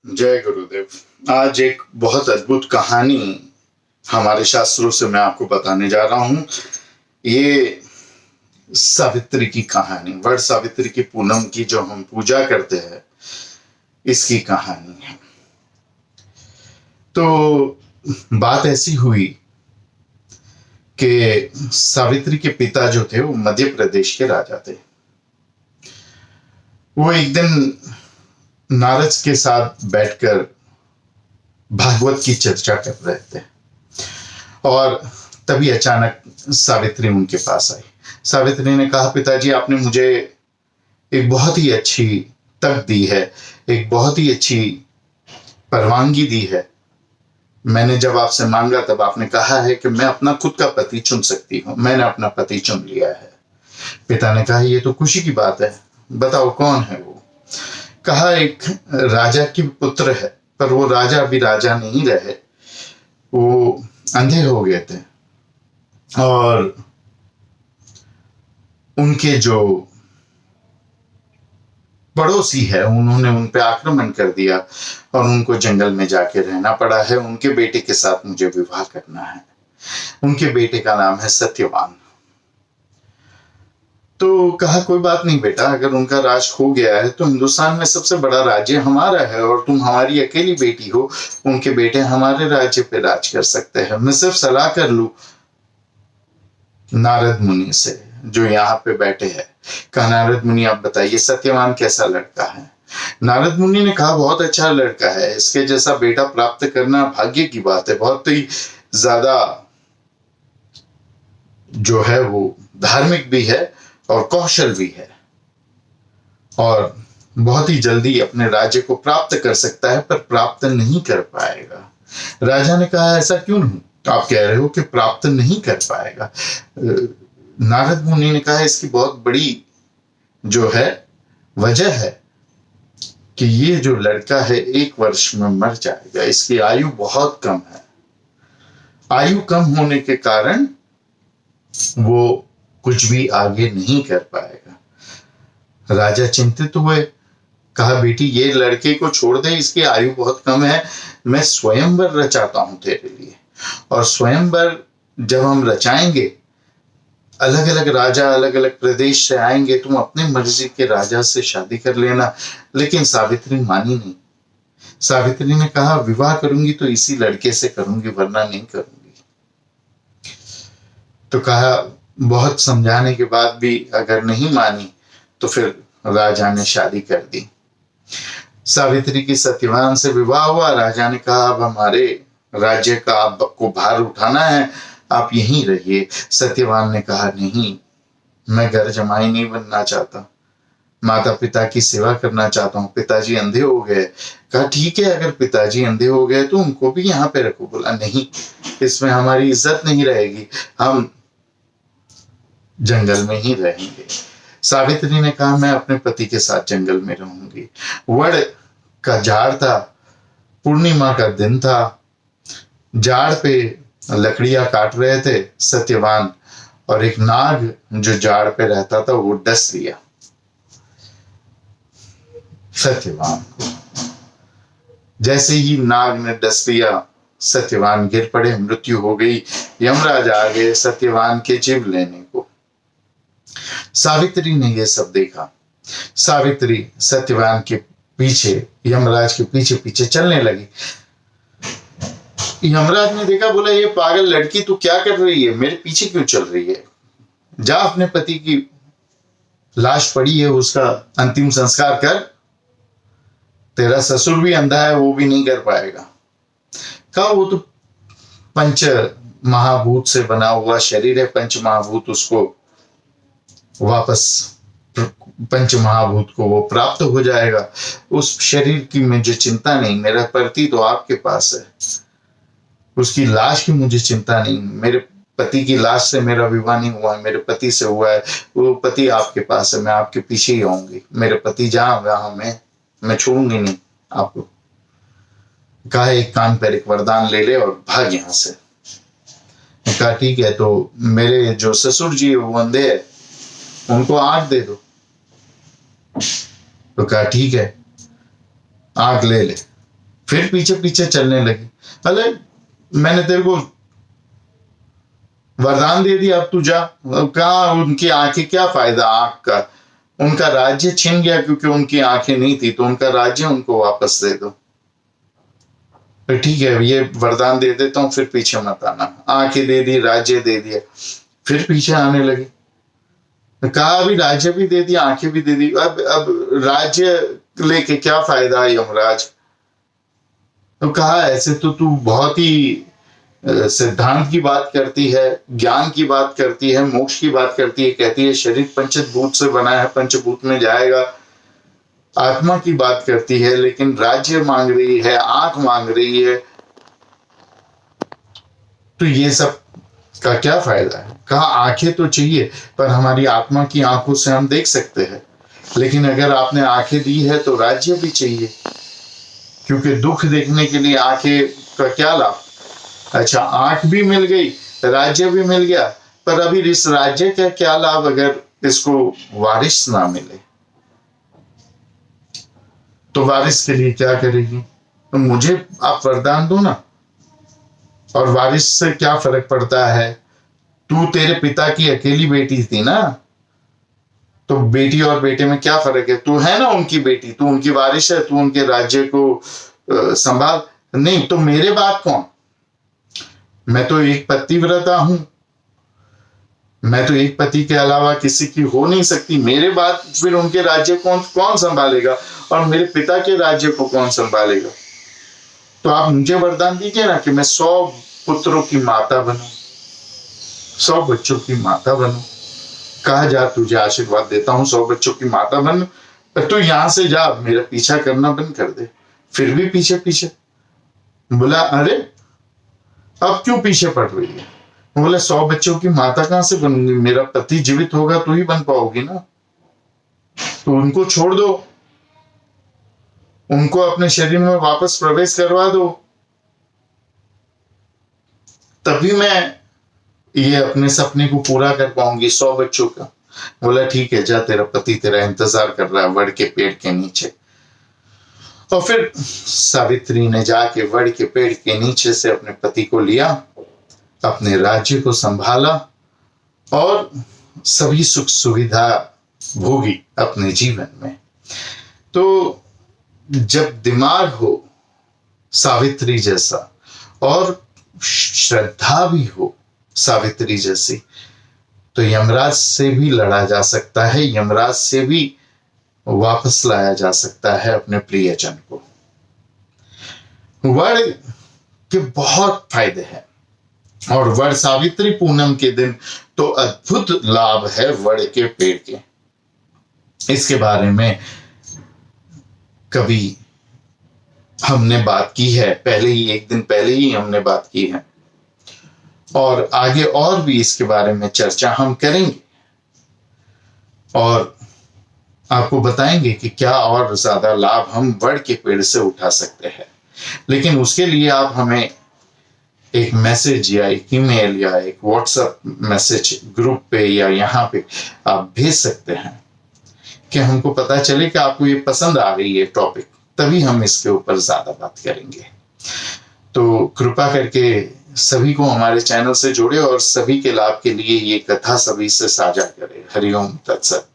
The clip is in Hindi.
जय गुरुदेव। आज एक बहुत अद्भुत कहानी हमारे शास्त्रों से मैं आपको बताने जा रहा हूं। ये सावित्री की कहानी, वट सावित्री की पूनम की जो हम पूजा करते हैं, इसकी कहानी है। तो बात ऐसी हुई कि सावित्री के पिता जो थे वो मध्य प्रदेश के राजा थे। वो एक दिन नारद के साथ बैठकर भागवत की चर्चा कर रहे थे और तभी अचानक सावित्री उनके पास आई। सावित्री ने कहा, पिताजी आपने मुझे एक बहुत ही अच्छी तक दी है, एक बहुत ही अच्छी परवानगी दी है। मैंने जब आपसे मांगा तब आपने कहा है कि मैं अपना खुद का पति चुन सकती हूँ। मैंने अपना पति चुन लिया है। पिता ने कहा, ये तो खुशी की बात है, बताओ कौन है वो। कहा, एक राजा की पुत्र है, पर वो राजा अभी राजा नहीं रहे, वो अंधे हो गए थे और उनके जो पड़ोसी है उन्होंने उन पे आक्रमण कर दिया और उनको जंगल में जाके रहना पड़ा है। उनके बेटे के साथ मुझे विवाह करना है। उनके बेटे का नाम है सत्यवान। तो कहा, कोई बात नहीं बेटा, अगर उनका राज खो गया है तो हिंदुस्तान में सबसे बड़ा राज्य हमारा है और तुम हमारी अकेली बेटी हो। उनके बेटे हमारे राज्य पे राज कर सकते हैं। मैं सिर्फ सलाह कर लूं नारद मुनि से जो यहाँ पे बैठे हैं। कहा, नारद मुनि आप बताइए सत्यवान कैसा लड़का है। नारद मुनि ने कहा, बहुत अच्छा लड़का है, इसके जैसा बेटा प्राप्त करना भाग्य की बात है। बहुत ही ज्यादा जो है वो धार्मिक भी है और कौशल भी है और बहुत ही जल्दी अपने राज्य को प्राप्त कर सकता है, पर प्राप्त नहीं कर पाएगा। राजा ने कहा, ऐसा क्यों नहीं, आप कह रहे हो कि प्राप्त नहीं कर पाएगा। नारद मुनि ने कहा, इसकी बहुत बड़ी जो है वजह है कि ये जो लड़का है 1 वर्ष में मर जाएगा। इसकी आयु बहुत कम है। आयु कम होने के कारण वो कुछ भी आगे नहीं कर पाएगा। राजा चिंतित हुए। कहा, बेटी ये लड़के को छोड़ दे, इसकी आयु बहुत कम है। मैं स्वयंवर रचाता हूं तेरे लिए, और स्वयंवर जब हम रचाएंगे, अलग अलग राजा अलग अलग प्रदेश से आएंगे, तुम अपनी मर्जी के राजा से शादी कर लेना। लेकिन सावित्री मानी नहीं। सावित्री ने कहा, विवाह करूंगी तो इसी लड़के से करूंगी, वरना नहीं करूंगी। तो कहा, बहुत समझाने के बाद भी अगर नहीं मानी तो फिर राजा ने शादी कर दी। सावित्री की सत्यवान से विवाह हुआ। राजा ने कहा, अब हमारे राज्य का आपको भार उठाना है, आप यहीं रहिए। सत्यवान ने कहा, नहीं, मैं घर जमाई नहीं बनना चाहता, माता पिता की सेवा करना चाहता हूँ। पिताजी अंधे हो गए। कहा, ठीक है, अगर पिताजी अंधे हो गए तो उनको भी यहाँ पे रखो। बोला, नहीं, इसमें हमारी इज्जत नहीं रहेगी, हम जंगल में ही रहेंगे। सावित्री ने कहा, मैं अपने पति के साथ जंगल में रहूंगी। वड़ का झाड़ था, पूर्णिमा का दिन था, झाड़ पे लकड़ियां काट रहे थे सत्यवान, और एक नाग जो झाड़ पे रहता था वो डस लिया सत्यवान को। जैसे ही नाग ने डस लिया, सत्यवान गिर पड़े, मृत्यु हो गई। यमराज आ गए सत्यवान के जीव लेने को। सावित्री ने यह सब देखा। सावित्री सत्यवान के पीछे, यमराज के पीछे पीछे चलने लगी। यमराज ने देखा, बोला, ये पागल लड़की तू क्या कर रही है, मेरे पीछे क्यों चल रही है। जा अपने पति की लाश पड़ी है, उसका अंतिम संस्कार कर। तेरा ससुर भी अंधा है, वो भी नहीं कर पाएगा। कहा, वो तो पंच महाभूत से बना हुआ शरीर है, पंच महाभूत उसको वापस, पंच महाभूत को वो प्राप्त हो जाएगा। उस शरीर की मुझे चिंता नहीं, मेरा पति तो आपके पास है। उसकी लाश की मुझे चिंता नहीं, मेरे पति की लाश से मेरा विवाह नहीं हुआ है, मेरे पति से हुआ है। वो पति आपके पास है, मैं आपके पीछे ही आऊंगी। मेरे पति जहां वहां मैं छोड़ूंगी नहीं आपको। कहा, एक कान पर एक वरदान ले ले और भाग यहां से। कहा, ठीक है, तो मेरे जो ससुर जी है वो अंधे है, उनको आग दे दो। तो कहा, ठीक है, आग ले ले। फिर पीछे पीछे चलने लगी। अरे मैंने तेरे को वरदान दे दिया, अब तू जा। कहा उनकी आंखें, क्या फायदा आंख का, उनका राज्य छिन गया क्योंकि उनकी आंखें नहीं थी, तो उनका राज्य उनको वापस दे दो। ठीक है, ये वरदान दे देता हूं, फिर पीछे मत आना। आंखें दे दी, राज्य दे दिया, फिर पीछे आने लगी। कहा अभी राज्य भी दे दिया, आंखें भी दे दी, अब राज्य लेके क्या फायदा यमराज। तो कहा ऐसे तो तू बहुत ही सिद्धांत की बात करती है, ज्ञान की बात करती है, मोक्ष की बात करती है, कहती है शरीर पंचभूत से बना है, पंचभूत में जाएगा, आत्मा की बात करती है, लेकिन राज्य मांग रही है, आंख मांग रही है, तो ये सब का क्या फायदा है। कहा आंखें तो चाहिए, पर हमारी आत्मा की आंखों से हम देख सकते हैं, लेकिन अगर आपने आंखें दी है तो राज्य भी चाहिए, क्योंकि दुख देखने के लिए आंखें का क्या लाभ। अच्छा, आंख भी मिल गई, राज्य भी मिल गया, पर अभी इस राज्य का क्या लाभ अगर इसको वारिस ना मिले। तो वारिस के लिए क्या करेगी। तो मुझे आप वरदान दो ना। और वारिस से क्या फर्क पड़ता है, तू तेरे पिता की अकेली बेटी थी ना, तो बेटी और बेटे में क्या फर्क है। तू है ना उनकी बेटी, तू उनकी वारिस है, तू उनके राज्य को संभाल। नहीं तो मेरे बाद कौन, मैं तो एक पतिव्रता हूं, मैं तो एक पति के अलावा किसी की हो नहीं सकती। मेरे बाद फिर उनके राज्य कौन संभालेगा, और मेरे पिता के राज्य को कौन संभालेगा। तो आप मुझे वरदान दीजिए ना कि मैं 100 पुत्रों की माता बनूं, 100 बच्चों की माता बनूं। कहा जा, तुझे आशीर्वाद देता हूं 100 बच्चों की माता बन, पर तू यहां से जा, मेरा पीछा करना बंद कर दे। फिर भी पीछे पीछे। बोला अरे अब क्यों पीछे पड़ रही है। बोला 100 बच्चों की माता कहां से बनूंगी, मेरा पति जीवित होगा तो ही बन पाओगी ना। तो उनको छोड़ दो, उनको अपने शरीर में वापस प्रवेश करवा दो, तभी मैं ये अपने सपने को पूरा कर पाऊंगी 100 बच्चों का। बोला ठीक है, जा, तेरा पति तेरा इंतजार कर रहा है वड़ के पेड़ के नीचे। और फिर सावित्री ने जाके वड़ के पेड़ के नीचे से अपने पति को लिया, अपने राज्य को संभाला और सभी सुख सुविधा भोगी अपने जीवन में। तो जब दिमाग हो सावित्री जैसा और श्रद्धा भी हो सावित्री जैसी, तो यमराज से भी लड़ा जा सकता है, यमराज से भी वापस लाया जा सकता है अपने प्रियजन को। वड़ के बहुत फायदे हैं, और वड़ सावित्री पूनम के दिन तो अद्भुत लाभ है वड़ के पेड़ के। इसके बारे में कभी हमने बात की है, पहले ही, एक दिन पहले ही हमने बात की है, और आगे और भी इसके बारे में चर्चा हम करेंगे और आपको बताएंगे कि क्या और ज्यादा लाभ हम वड़ के पेड़ से उठा सकते हैं। लेकिन उसके लिए आप हमें एक मैसेज या एक ईमेल या एक व्हाट्सएप मैसेज ग्रुप पे या यहाँ पे आप भेज सकते हैं कि हमको पता चले कि आपको ये पसंद आ रही है टॉपिक, तभी हम इसके ऊपर ज्यादा बात करेंगे। तो कृपा करके सभी को हमारे चैनल से जोड़े और सभी के लाभ के लिए ये कथा सभी से साझा करें। हरिओम तत्सत।